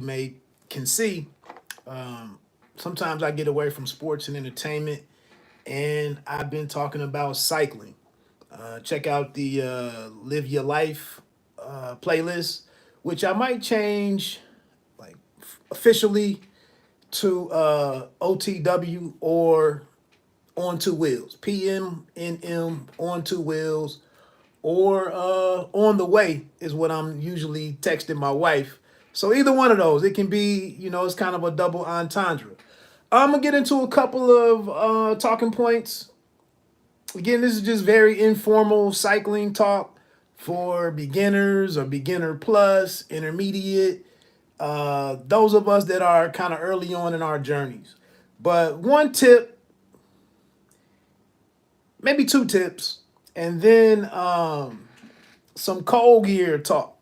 may can see, sometimes I get away from sports and entertainment, and I've been talking about cycling. Check out the Live Your Life playlist, which I might change like officially to OTW or on two wheels, PMNM on two wheels, or on the way is what I'm usually texting my wife. So either one of those, it can be, it's kind of a double entendre. I'm gonna get into a couple of talking points. Again, this is just very informal cycling talk for beginners or beginner plus, intermediate, those of us that are kind of early on in our journeys. But one tip, maybe two tips, and then some cold gear talk.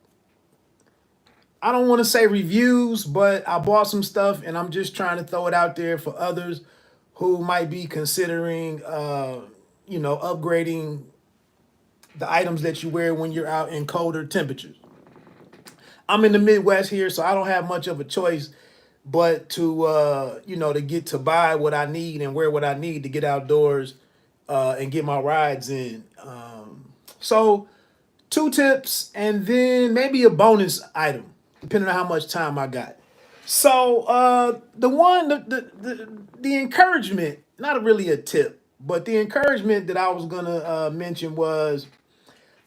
I don't want to say reviews, but I bought some stuff and I'm just trying to throw it out there for others who might be considering, upgrading the items that you wear when you're out in colder temperatures. I'm in the Midwest here, so I don't have much of a choice but to, to get to buy what I need and wear what I need to get outdoors and get my rides in. So two tips and then maybe a bonus item, depending on how much time I got. So the encouragement, not really a tip, but the encouragement that I was gonna mention was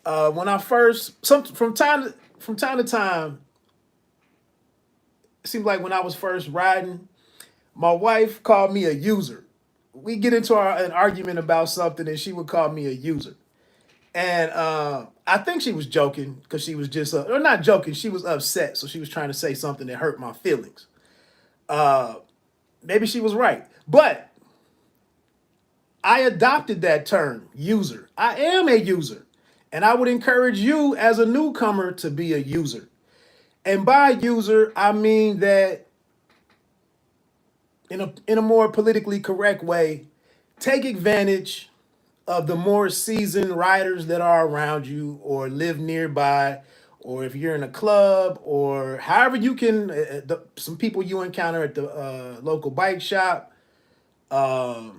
when I first from time to time, it seemed like when I was first riding, my wife called me a user. We get into an argument about something, and she would call me a user. And I think she was joking because she was just, or not joking, she was upset. So she was trying to say something that hurt my feelings. Maybe she was right. But I adopted that term, user. I am a user. And I would encourage you as a newcomer to be a user. And by user, I mean that in a more politically correct way, take advantage of the more seasoned riders that are around you or live nearby, or if you're in a club, or however you can, some people you encounter at the local bike shop, however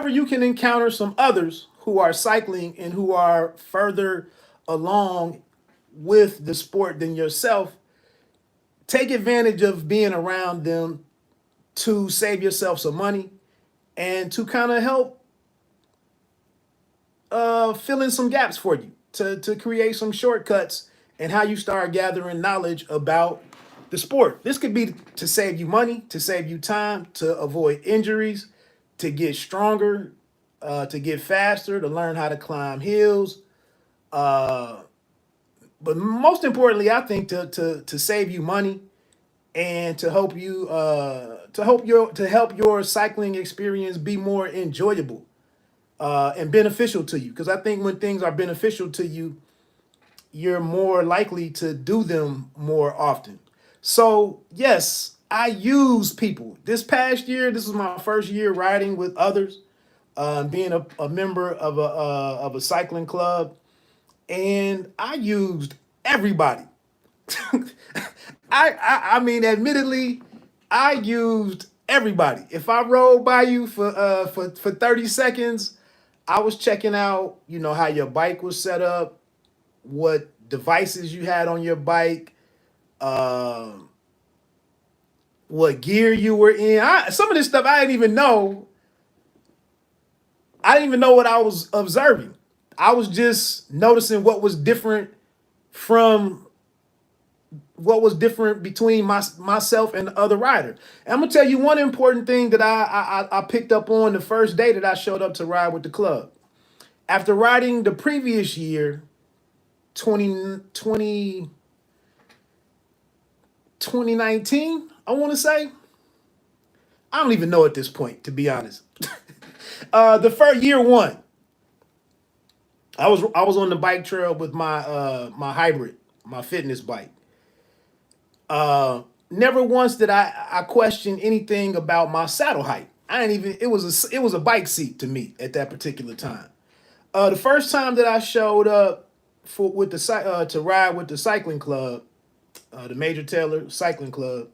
you can encounter some others who are cycling and who are further along with the sport than yourself. Take advantage of being around them to save yourself some money and to kind of help fill in some gaps for you, to create some shortcuts and how you start gathering knowledge about the sport. This could be to save you money, to save you time, to avoid injuries, to get stronger, to get faster, to learn how to climb hills. But most importantly, I think to save you money and to help you to help your cycling experience be more enjoyable and beneficial to you. Because I think when things are beneficial to you, you're more likely to do them more often. So yes, I use people. This past year, this was my first year riding with others, being a member of a cycling club, and I used everybody. I mean, admittedly, I used everybody. If I rode by you for 30 seconds, I was checking out, how your bike was set up, what devices you had on your bike, what gear you were in. Some of this stuff I didn't even know. I didn't even know what I was observing. I was just noticing what was different between myself and the other rider. And I'm gonna tell you one important thing that I picked up on the first day that I showed up to ride with the club. After riding the previous year, 2019, I want to say. I don't even know at this point, to be honest. The first year one, I was on the bike trail with my hybrid, my fitness bike. Never once did I question anything about my saddle height. I ain't even it was a bike seat to me at that particular time. The first time that I showed up to ride with the cycling club, the Major Taylor Cycling Club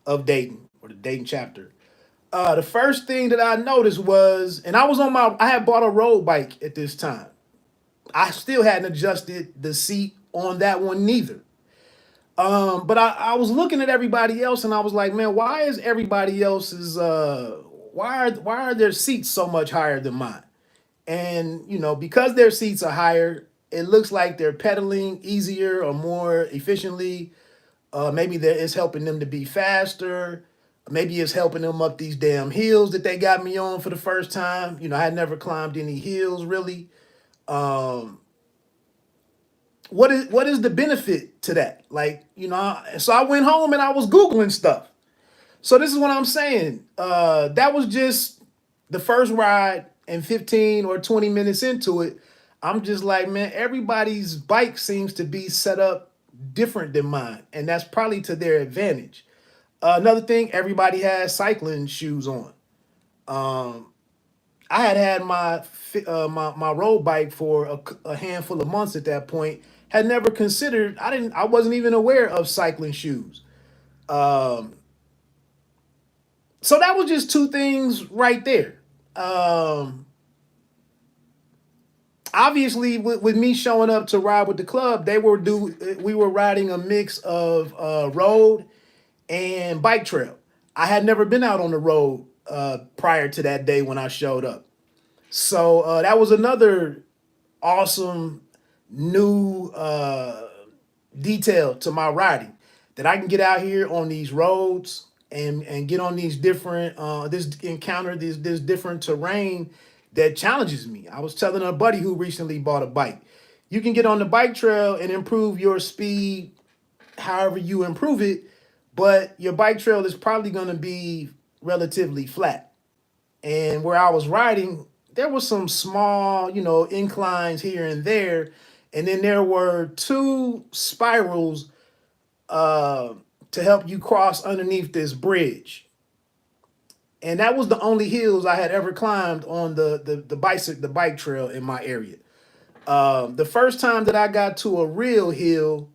of Dayton, or the Dayton chapter. The first thing that I noticed was, and I had bought a road bike at this time. I still hadn't adjusted the seat on that one neither. But I was looking at everybody else and I was like, man, why is everybody else's why are their seats so much higher than mine? And because their seats are higher, it looks like they're pedaling easier or more efficiently. Maybe that is helping them to be faster. Maybe it's helping them up these damn hills that they got me on for the first time. I had never climbed any hills really. What is the benefit to that? So I went home and I was Googling stuff. So this is what I'm saying. That was just the first ride, and 15 or 20 minutes into it, I'm just like, man, everybody's bike seems to be set up different than mine. And that's probably to their advantage. Another thing, everybody has cycling shoes on. I had my road bike for a handful of months at that point. Had never considered. I wasn't even aware of cycling shoes. So that was just two things right there. Obviously, with me showing up to ride with the club, we were riding a mix of road and bike trail. I had never been out on the road prior to that day when I showed up. So that was another awesome new detail to my riding, that I can get out here on these roads and get on these different this different terrain that challenges me. I was telling a buddy who recently bought a bike, you can get on the bike trail and improve your speed however you improve it, but your bike trail is probably going to be relatively flat. And where I was riding, there was some small, inclines here and there. And then there were two spirals to help you cross underneath this bridge. And that was the only hills I had ever climbed on the bike trail in my area. The first time that I got to a real hill,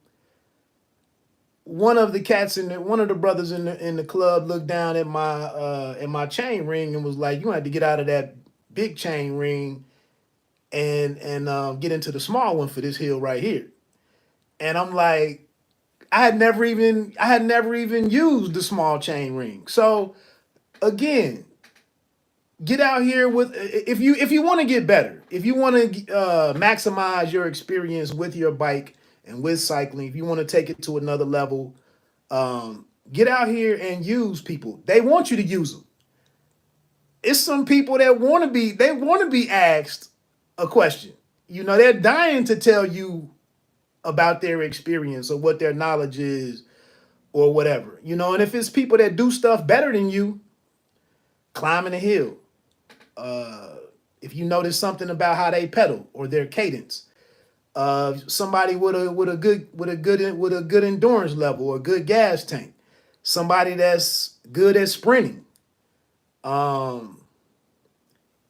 one of the brothers in the club looked down at my chain ring and was like, "You had to get out of that big chain ring and get into the small one for this hill right here." And I'm like, I had never even used the small chain ring. So again, get out here with, if you want to get better, if you want to maximize your experience with your bike and with cycling, if you want to take it to another level, get out here and use people. They want you to use them. It's some people that want to be asked a question. They're dying to tell you about their experience or what their knowledge is or whatever. And if it's people that do stuff better than you, climbing a hill, if you notice something about how they pedal or their cadence, somebody with a good endurance level or a good gas tank, somebody that's good at sprinting.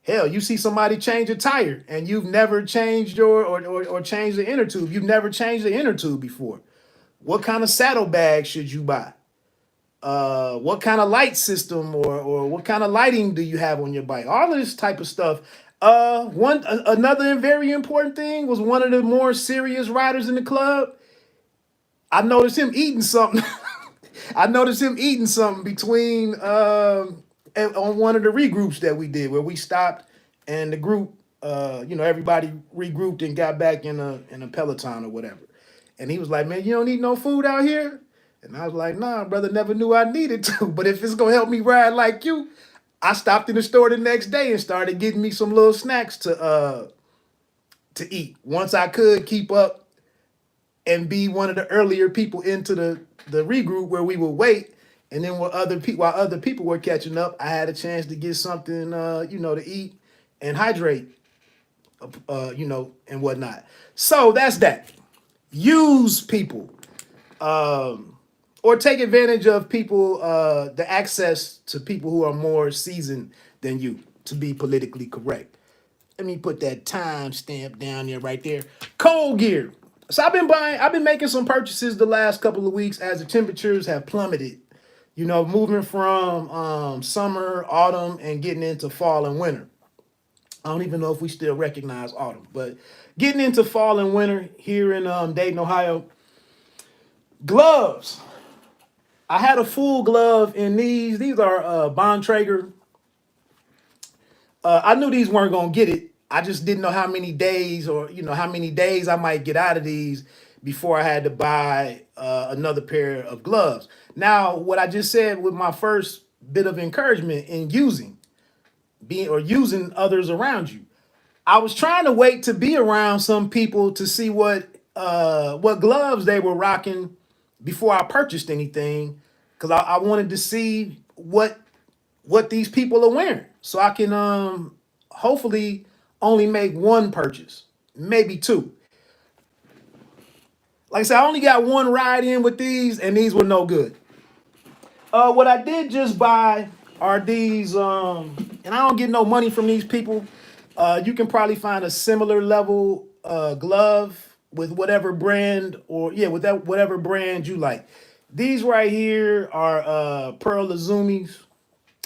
Hell, you see somebody change a tire and you've never changed or changed the inner tube. You've never changed the inner tube before. What kind of saddlebag should you buy? What kind of light system or what kind of lighting do you have on your bike? All of this type of stuff. Another very important thing was one of the more serious riders in the club. I noticed him eating something. I noticed him eating something between on one of the regroups that we did, where we stopped and the group, everybody regrouped and got back in a Peloton or whatever. And he was like, "Man, you don't eat no food out here?" And I was like, "Nah, brother, never knew I needed to. But if it's gonna help me ride like you," I stopped in the store the next day and started getting me some little snacks to eat. Once I could keep up and be one of the earlier people into the regroup where we would wait, and then while other people were catching up, I had a chance to get something to eat and hydrate, and whatnot. So that's that. Use people. Or take advantage of people, the access to people who are more seasoned than you, to be politically correct. Let me put that time stamp down there right there. Cold gear. So I've been making some purchases the last couple of weeks as the temperatures have plummeted. You know, moving from summer, autumn, and getting into fall and winter. I don't even know if we still recognize autumn, but getting into fall and winter here in Dayton, Ohio. Gloves. I had a full glove in these. These are Bontrager. I knew these weren't gonna get it. I just didn't know how many days, or how many days I might get out of these before I had to buy another pair of gloves. Now, what I just said with my first bit of encouragement in using others around you, I was trying to wait to be around some people to see what gloves they were rocking before I purchased anything, because I wanted to see what these people are wearing, so I can hopefully only make one purchase, maybe two. Like I said, I only got one ride in with these, and these were no good. What I did just buy are these, and I don't get no money from these people. You can probably find a similar level glove with whatever brand, or yeah, with that whatever brand you like. These right here are Pearl Izumi's.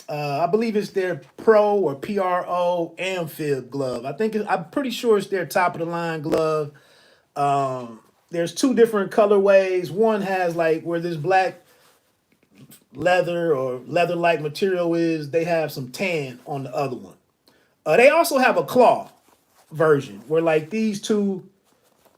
I believe it's their Pro or PRO Amphib glove. I'm pretty sure it's their top of the line glove. There's two different colorways. One has like where this black leather or leather like material is. They have some tan on the other one. They also have a cloth version where like these two,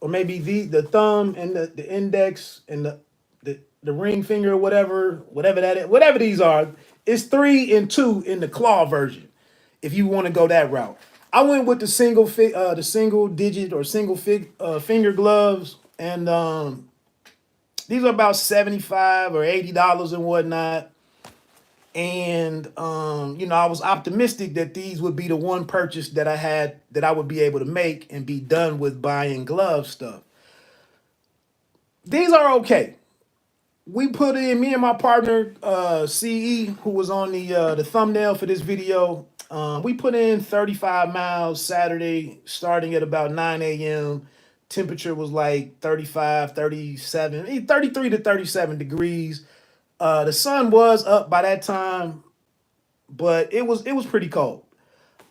or maybe the thumb and the index and the ring finger, or whatever that is, whatever these are, it's 3 and 2 in the claw version. If you want to go that route, I went with the single digit or finger gloves, and these are about $75 or $80 and whatnot. And I was optimistic that these would be the one purchase that I would be able to make and be done with buying glove stuff. These are okay. We put in, me and my partner CE, who was on the thumbnail for this video. We put in 35 miles Saturday, starting at about 9 a.m. Temperature was like 35, 37, 33 to 37 degrees. The sun was up by that time, but it was pretty cold.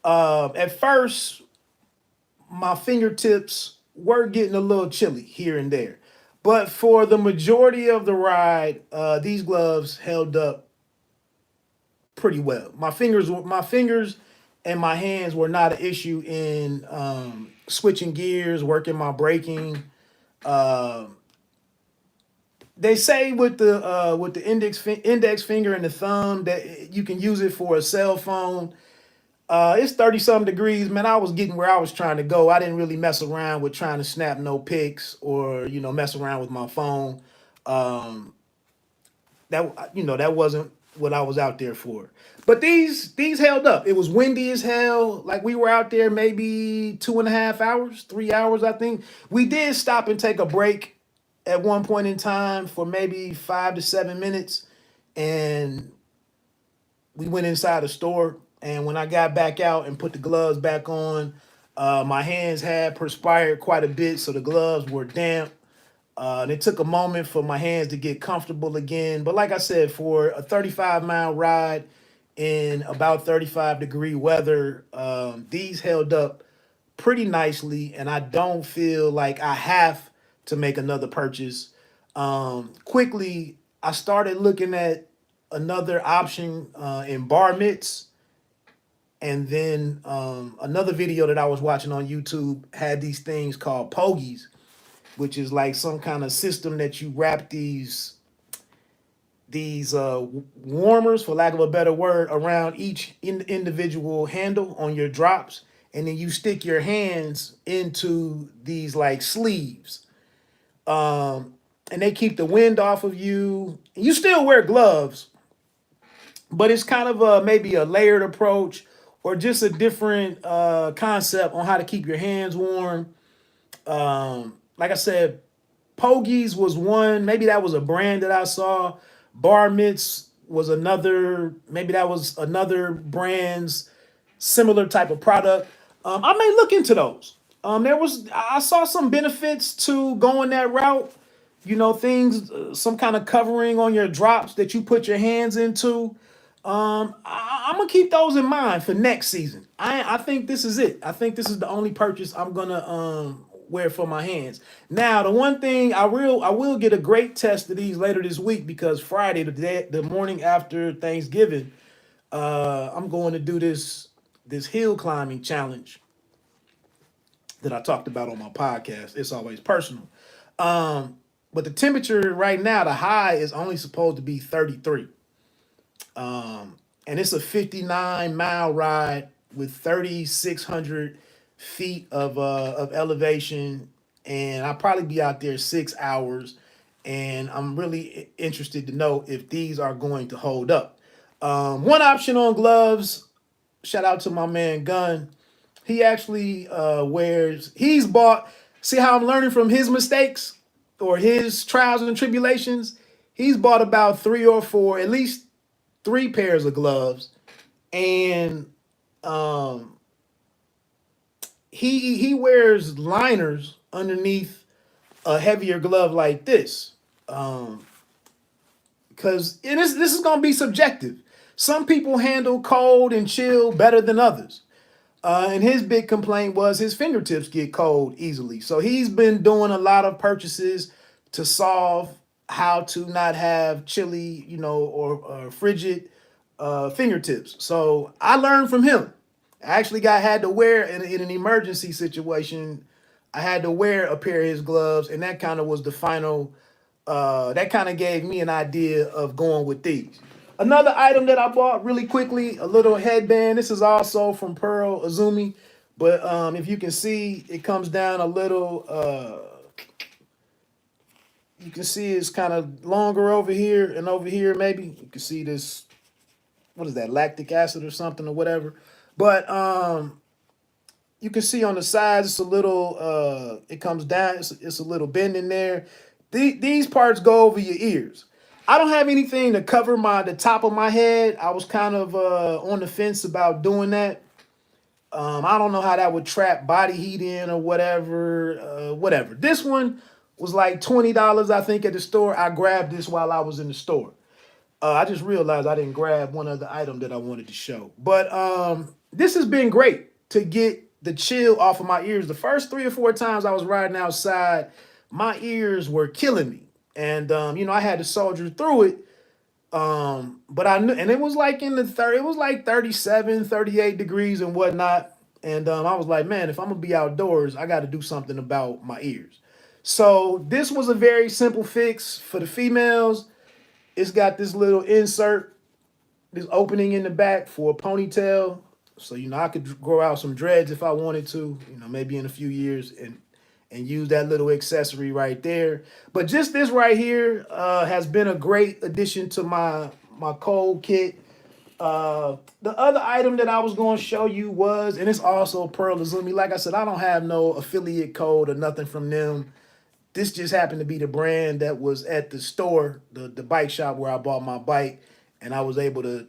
At first, my fingertips were getting a little chilly here and there. But for the majority of the ride, these gloves held up pretty well. My fingers and my hands were not an issue in switching gears, working my braking. They say with the index finger and the thumb that you can use it for a cell phone. It's 30 some degrees, man. I was getting where I was trying to go. I didn't really mess around with trying to snap no pics or mess around with my phone. That wasn't what I was out there for. But these held up. It was windy as hell. Like, we were out there maybe 2.5 hours, 3 hours, I think. We did stop and take a break at one point in time for maybe 5 to 7 minutes, and we went inside the store. And when I got back out and put the gloves back on, my hands had perspired quite a bit, so the gloves were damp. And it took a moment for my hands to get comfortable again. But like I said, for a 35-mile ride in about 35-degree weather, these held up pretty nicely, and I don't feel like I have to make another purchase. Quickly, I started looking at another option in bar mitts. And then another video that I was watching on YouTube had these things called pogies, which is like some kind of system that you wrap these warmers, for lack of a better word, around each individual handle on your drops, and then you stick your hands into these like sleeves, and they keep the wind off of you. You still wear gloves, but it's kind of maybe a layered approach, or just a different concept on how to keep your hands warm. Like I said, Pogies was one. Maybe that was a brand that I saw. Bar Mitts was another. Maybe that was another brand's similar type of product. I may look into those. I saw some benefits to going that route. You know, things, some kind of covering on your drops that you put your hands into. I'm gonna keep those in mind for next season. I think this is it. I think this is the only purchase I'm gonna wear for my hands. Now, the one thing I will get a great test of these later this week because Friday, the morning after Thanksgiving, I'm going to do this hill climbing challenge that I talked about on my podcast. It's always personal. But the temperature right now, the high is only supposed to be 33. And it's a 59-mile ride with 3,600 feet of elevation, and I'll probably be out there 6 hours. And I'm really interested to know if these are going to hold up. One option on gloves. Shout out to my man Gunn. He actually wears. He's bought. See how I'm learning from his mistakes or his trials and tribulations. He's bought about three or four, at least three pairs of gloves, and he wears liners underneath a heavier glove like this, because this is gonna be subjective. Some people handle cold and chill better than others. And his big complaint was his fingertips get cold easily. So he's been doing a lot of purchases to solve how to not have chilly, or frigid fingertips. So I learned from him. I actually had to wear in an emergency situation. I had to wear a pair of his gloves, and that kind of was the final. That kind of gave me an idea of going with these. Another item that I bought really quickly, a little headband. This is also from Pearl Azumi, but if you can see, it comes down a little. You can see it's kind of longer over here and over here. Maybe you can see this. What is that? Lactic acid or something or whatever. But you can see on the sides, it's a little. It comes down. It's a little bend in there. These parts go over your ears. I don't have anything to cover the top of my head. I was kind of on the fence about doing that. I don't know how that would trap body heat in or whatever. Whatever. This one was like $20, I think, at the store. I grabbed this while I was in the store. I just realized I didn't grab one other item that I wanted to show. But this has been great to get the chill off of my ears. The first 3 or 4 times I was riding outside, my ears were killing me. And, I had to soldier through it. But I knew, and it was like it was like 37, 38 degrees and whatnot. And I was like, man, if I'm going to be outdoors, I got to do something about my ears. So this was a very simple fix for the females. It's got this little insert, this opening in the back for a ponytail. So, I could grow out some dreads if I wanted to, maybe in a few years and use that little accessory right there. But just this right here has been a great addition to my cold kit. The other item that I was going to show you was, and it's also Pearl Azumi. Like I said, I don't have no affiliate code or nothing from them. This just happened to be the brand that was at the store, the bike shop where I bought my bike, and I was able to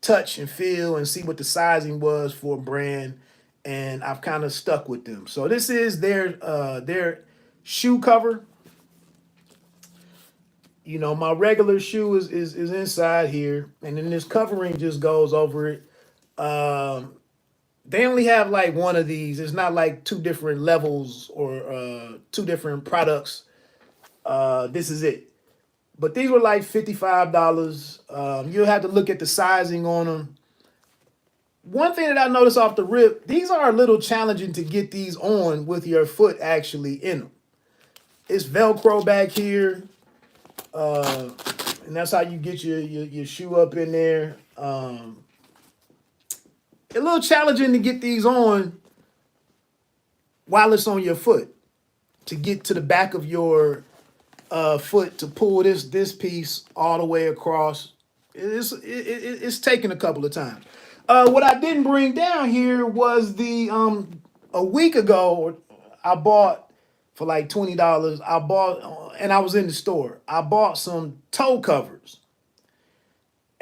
touch and feel and see what the sizing was for a brand, and I've kind of stuck with them. So this is their shoe cover. My regular shoe is inside here, and then this covering just goes over it. They only have like one of these. It's not like 2 different levels or 2 different products. This is it. But these were like $55. You'll have to look at the sizing on them. One thing that I noticed off the rip, these are a little challenging to get these on with your foot actually in them. It's Velcro back here. And that's how you get your shoe up in there. A little challenging to get these on while it's on your foot. To get to the back of your foot to pull this piece all the way across. It's taken a couple of times. What I didn't bring down here was a week ago I bought for like $20. I bought, and I was in the store. I bought some toe covers,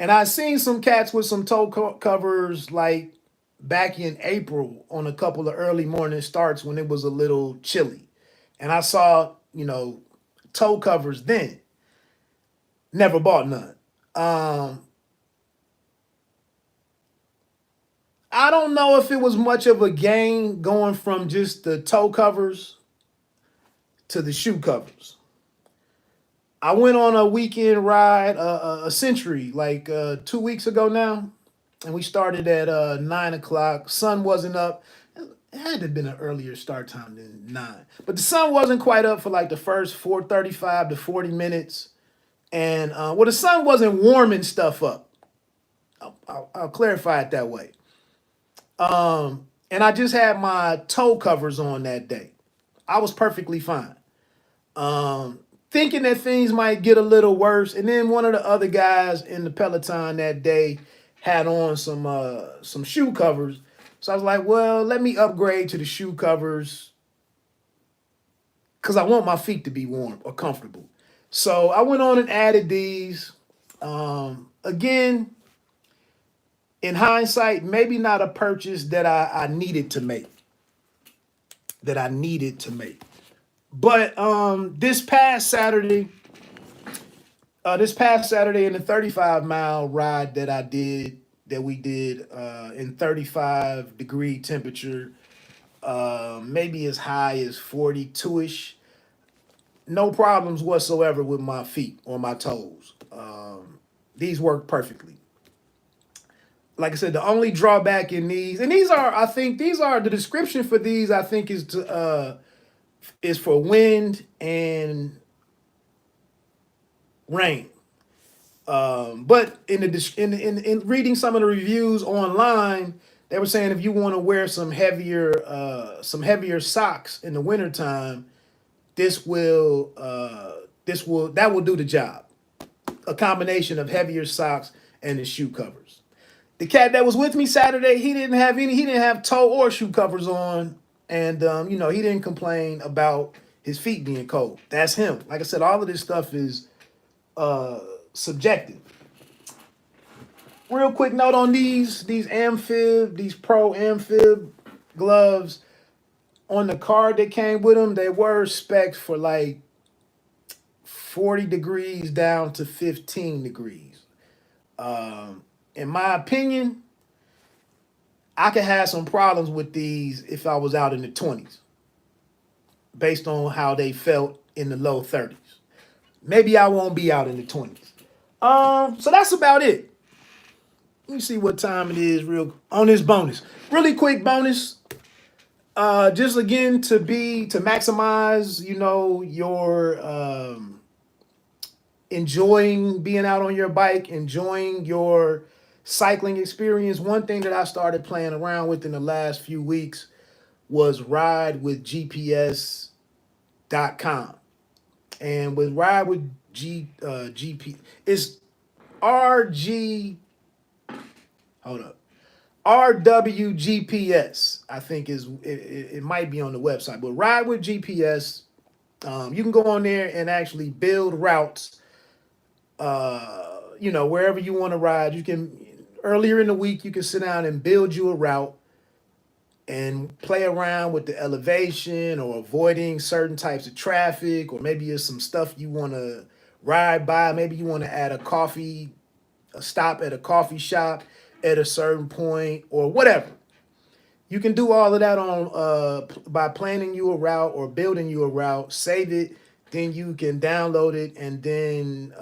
and I seen some cats with some toe covers like back in April on a couple of early morning starts when it was a little chilly. And I saw, toe covers then. Never bought none. Um, I don't know if it was much of a gain going from just the toe covers to the shoe covers. I went on a weekend ride, a century, like 2 weeks ago now, and we started at 9 o'clock. Sun wasn't up. It had to have been an earlier start time than 9, but the sun wasn't quite up for like the first 4:35 to 40 minutes, and well, the sun wasn't warming stuff up. I'll clarify it that way. And I just had my toe covers on that day. I was perfectly fine. Thinking that things might get a little worse, and then one of the other guys in the Peloton that day had on some shoe covers. So I was like, well, let me upgrade to the shoe covers because I want my feet to be warm or comfortable. So I went on and added these. Again, in hindsight, maybe not a purchase that I needed to make. But this past Saturday in the 35-mile ride that we did in 35-degree temperature, maybe as high as 42-ish. No problems whatsoever with my feet or my toes. These work perfectly. Like I said, the only drawback in these, and the description for these, I think is for wind and rain. But in reading some of the reviews online, they were saying if you want to wear some heavier socks in the wintertime, that will do the job. A combination of heavier socks and the shoe covers. The cat that was with me Saturday, he didn't have toe or shoe covers on, and he didn't complain about his feet being cold. That's him. Like I said, all of this stuff is subjective. Real quick note on these pro amphib gloves. On the card that came with them, they were specced for like 40 degrees down to 15 degrees. In my opinion, I could have some problems with these if I was out in the 20s, based on how they felt in the low 30s. Maybe I won't be out in the 20s. So that's about it. Let me see what time it is on this bonus. Really quick bonus. Just again to maximize, your enjoying being out on your bike, enjoying your cycling experience. One thing that I started playing around with in the last few weeks was ridewithgps.com. And with Ride with GP, it's RG, hold up, RWGPS, I think it might be on the website, but Ride with GPS, you can go on there and actually build routes, wherever you want to ride. You can, earlier in the week, you can sit down and build you a route and play around with the elevation or avoiding certain types of traffic, or maybe it's some stuff you want to ride by. Maybe you want to add a stop at a coffee shop at a certain point or whatever. You can do all of that on by planning you a route or building you a route, save it, then you can download it, and then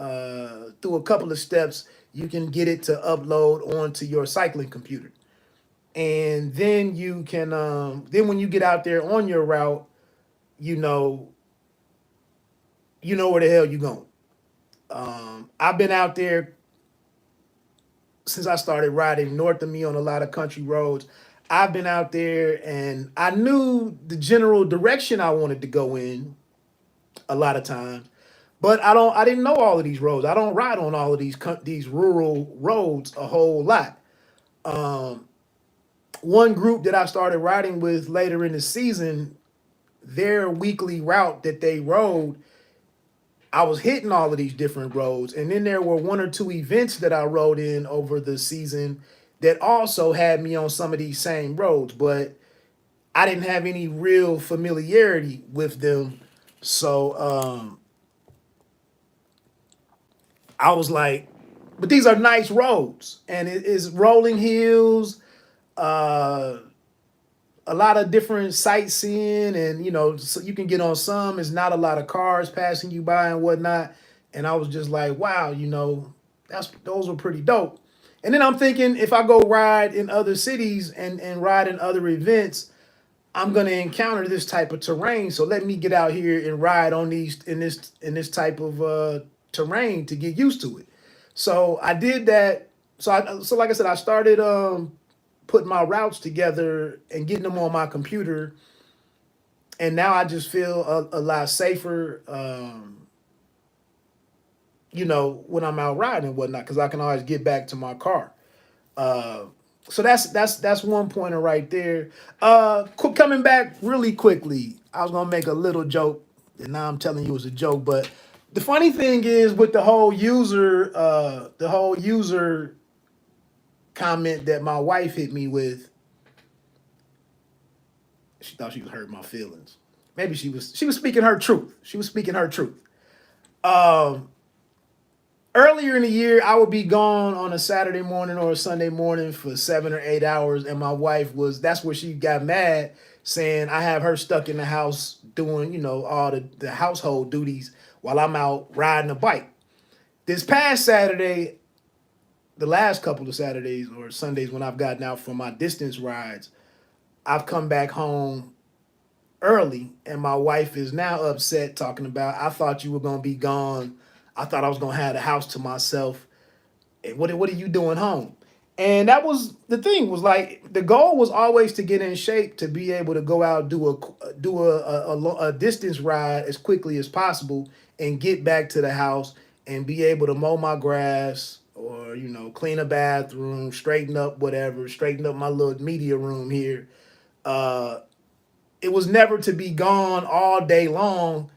through a couple of steps, you can get it to upload onto your cycling computer. And then you can, then when you get out there on your route, you know where the hell you're going. I've been out there since I started riding north of me on a lot of country roads. I've been out there and I knew the general direction I wanted to go in a lot of times, but I didn't know all of these roads. I don't ride on all of these rural roads a whole lot. One group that I started riding with later in the season, their weekly route that they rode, I was hitting all of these different roads. And then there were one or two events that I rode in over the season that also had me on some of these same roads, but I didn't have any real familiarity with them. So I was like, but these are nice roads, and it is rolling hills, uh, a lot of different sightseeing, and so you can get on some. It's not a lot of cars passing you by and whatnot. And I was just like, wow, those were pretty dope. And then I'm thinking, if I go ride in other cities and ride in other events, I'm gonna encounter this type of terrain. So let me get out here and ride on these in this type of terrain to get used to it. So I did that. So like I said, I started putting my routes together and getting them on my computer, and now I just feel a lot safer. When I'm out riding and whatnot, because I can always get back to my car. Uh, so that's one pointer right there. Coming back really quickly, I was gonna make a little joke, and now I'm telling you it's a joke. But the funny thing is with the whole user comment that my wife hit me with, she thought she was hurting my feelings. Maybe she was speaking her truth. She was speaking her truth. Um, Earlier in the year, I would be gone on a Saturday morning or a Sunday morning for 7 or 8 hours, and my wife that's where she got mad, saying I have her stuck in the house doing, all the household duties while I'm out riding a bike. This past Saturday, the last couple of Saturdays or Sundays when I've gotten out for my distance rides, I've come back home early, and my wife is now upset, talking about, I thought you were going to be gone. I thought I was going to have the house to myself. What are you doing home? And that was the thing, was like, the goal was always to get in shape to be able to go out, do a distance ride as quickly as possible and get back to the house and be able to mow my grass or clean a bathroom, straighten up whatever, straighten up my little media room here. uh it was never to be gone all day long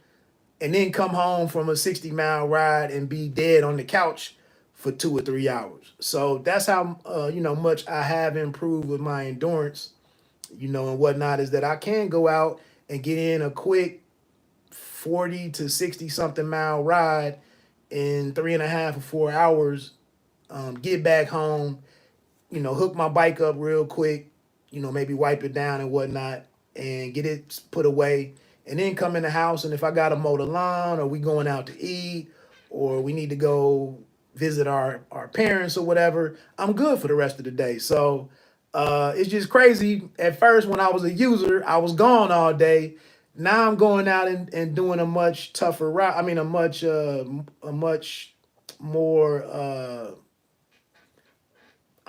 and then come home from a 60-mile ride and be dead on the couch for 2 or 3 hours. So that's how much I have improved with my endurance, and whatnot, is that I can go out and get in a quick 40 to 60 something mile ride in 3.5 or 4 hours, get back home, hook my bike up real quick, maybe wipe it down and whatnot, and get it put away, and then come in the house. And if I got to mow the lawn, or we going out to eat, or we need to go visit our parents or whatever, I'm good for the rest of the day. So it's just crazy. At first, when I was a user, I was gone all day. Now I'm going out and doing a much tougher route. I mean, a much more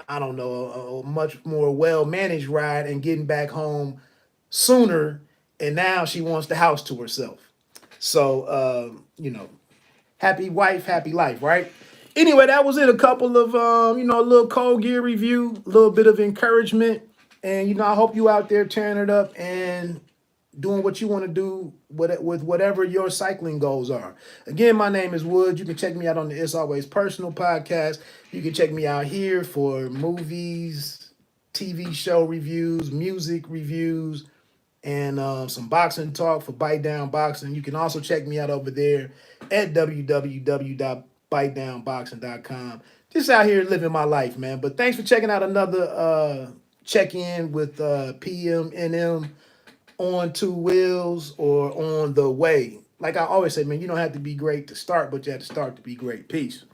I don't know, a much more well managed ride, and getting back home sooner. And now she wants the house to herself. So, happy wife, happy life, right? Anyway, that was it. A couple of, a little cold gear review, a little bit of encouragement. And, I hope you out there tearing it up and doing what you want to do with whatever your cycling goals are. Again, my name is Wood. You can check me out on the It's Always Personal podcast. You can check me out here for movies, TV show reviews, music reviews, and some boxing talk for Bite Down Boxing. You can also check me out over there at www.bitedownboxing.com. Just out here living my life, man. But thanks for checking out another check-in with PMNM on two wheels, or on the way. Like I always say, man, you don't have to be great to start, but you have to start to be great. Peace.